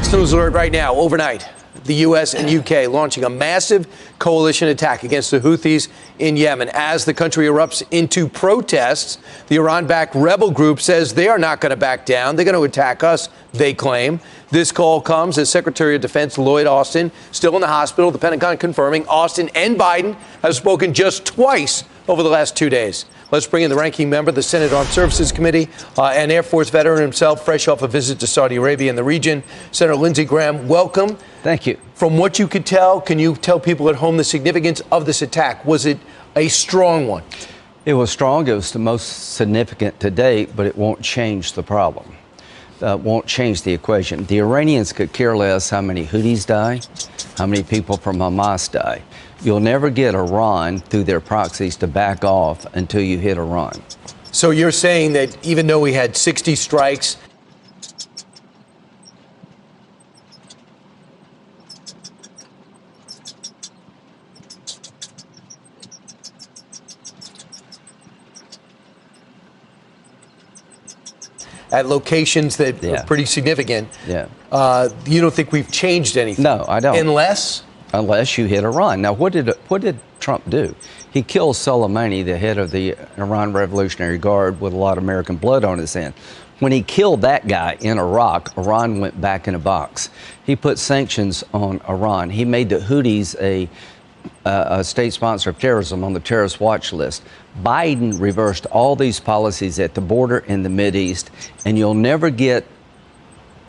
Fox News alert right now. Overnight, the U.S. and U.K. launching a massive coalition attack against the Houthis in Yemen. As the country erupts into protests, the Iran-backed rebel group says they are not going to back down. They're going to attack us, they claim. This call comes as Secretary of Defense Lloyd Austin still in the hospital. The Pentagon confirming Austin and Biden have spoken just twice over the last 2 days. Let's bring in the ranking member of the Senate Armed Services Committee and Air Force veteran himself, fresh off a visit to Saudi Arabia and the region. Senator Lindsey Graham, welcome. Thank you. From what you could tell, can you tell people at home the significance of this attack? Was it a strong one? It was strong. It was the most significant to date, but it won't change the problem. Won't change the equation. The Iranians could care less how many Houthis die, how many people from Hamas die. You'll never get Iran through their proxies to back off until you hit Iran. So you're saying that even though we had 60 strikes, at locations that are pretty significant, you don't think we've changed anything? No, I don't. Unless you hit Iran. Now, what did Trump do? He killed Soleimani, the head of the Iran Revolutionary Guard, with a lot of American blood on his hand. When he killed that guy in Iraq, Iran went back in a box. He put sanctions on Iran. He made the Houthis a state sponsor of terrorism on the terrorist watch list. Biden reversed all these policies at the border in the Mideast, and you'll never get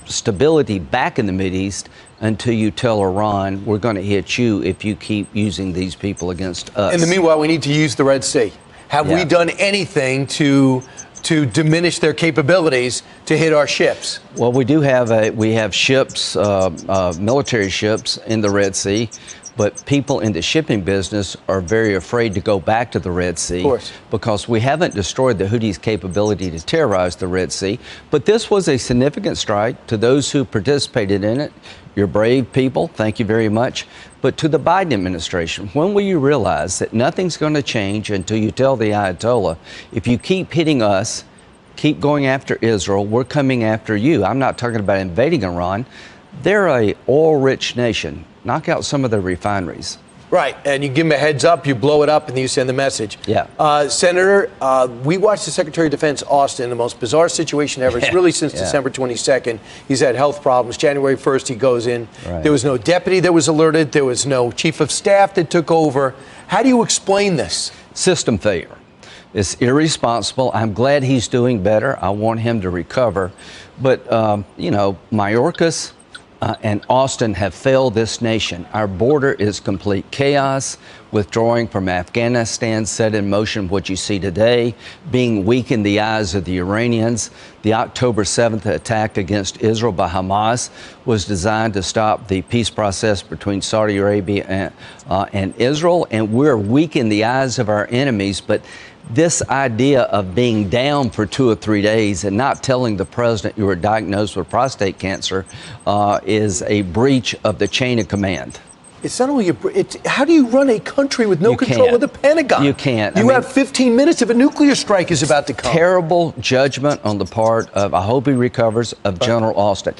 stability back in the Mideast until you tell Iran, we're going to hit you if you keep using these people against us. In the meanwhile, we need to use the Red Sea. Have we done anything to diminish their capabilities to hit our ships? Well, we have ships, military ships in the Red Sea. But people in the shipping business are very afraid to go back to the Red Sea because we haven't destroyed the Houthis' capability to terrorize the Red Sea. But this was a significant strike to those who participated in it. You're brave people. Thank you very much. But to the Biden administration, when will you realize that nothing's going to change until you tell the Ayatollah, if you keep hitting us, keep going after Israel, we're coming after you. I'm not talking about invading Iran. They're a oil-rich nation. Knock out some of the refineries. Right, and you give them a heads up, you blow it up, and then you send the message. Senator, we watched the Secretary of Defense, Austin, the most bizarre situation ever. It's really since December 22nd. He's had health problems. January 1st, he goes in. There was no deputy that was alerted. There was no chief of staff that took over. How do you explain this? System failure. It's irresponsible. I'm glad he's doing better. I want him to recover. But, you know, Mayorkas and Austin have failed this nation. Our border is complete chaos. Withdrawing from Afghanistan set in motion what you see today, being weak in the eyes of the Iranians. The October 7th attack against Israel by Hamas was designed to stop the peace process between Saudi Arabia and Israel, and we're weak in the eyes of our enemies. But this idea of being down for 2 or 3 days and not telling the president you were diagnosed with prostate cancer is a breach of the chain of command. It's not only how do you run a country with no control of the Pentagon? You can't. You have 15 minutes if a nuclear strike is about to come. Terrible judgment on the part of, I hope he recovers, of General Austin.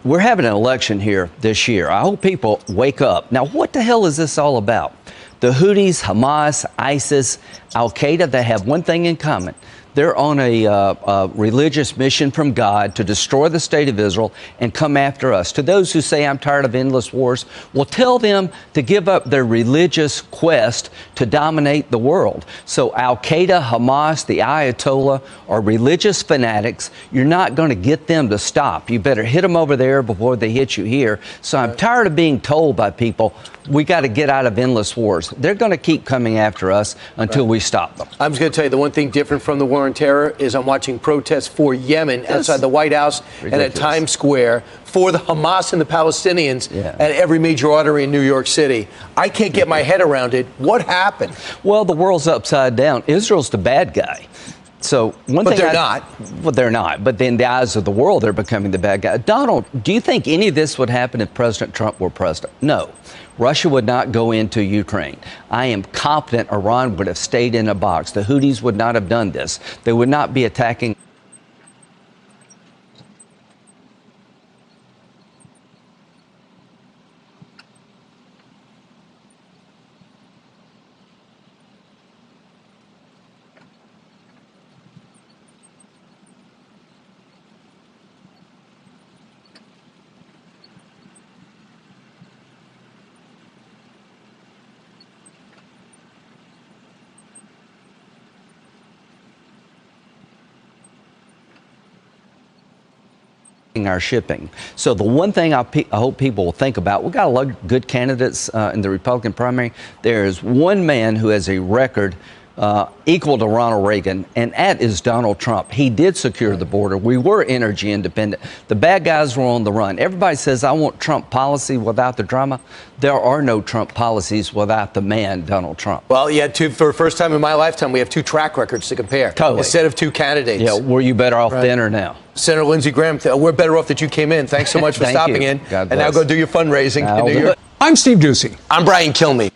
We're having an election here this year. I hope people wake up. Now, what the hell is this all about? The Houthis, Hamas, ISIS, Al-Qaeda, they have one thing in common. They're on a religious mission from God to destroy the state of Israel and come after us. To those who say, I'm tired of endless wars, well, tell them to give up their religious quest to dominate the world. So Al-Qaeda, Hamas, the Ayatollah are religious fanatics. You're not going to get them to stop. You better hit them over there before they hit you here. So I'm tired of being told by people, we got to get out of endless wars. They're going to keep coming after us until we stop them. I'm just going to tell you the one thing different from the war on terror is I'm watching protests for Yemen outside the White House and at Times Square for the Hamas and the Palestinians at every major artery in New York City. I can't get my head around it. What happened? Well, the world's upside down. Israel's the bad guy. So but they're not. Well, they're not. But in the eyes of the world, they're becoming the bad guy. Donald, do you think any of this would happen if President Trump were president? No. Russia would not go into Ukraine. I am confident Iran would have stayed in a box. The Houthis would not have done this. They would not be attacking. our shipping. So the one thing I hope people will think about, we got a lot of good candidates in the Republican primary. There is one man who has a record equal to Ronald Reagan, and that is Donald Trump. He did secure the border. We were energy independent. The bad guys were on the run. Everybody says, I want Trump policy without the drama. There are no Trump policies without the man, Donald Trump. Well, yeah, for the first time in my lifetime, we have two track records to compare. Totally. Instead of two candidates. Yeah, were you better off then or now? Senator Lindsey Graham, we're better off that you came in. Thanks so much for Thank stopping you. in. God And now bless. go do your fundraising I'll in New do York. it. I'm Steve Ducey. I'm Brian Kilmeade.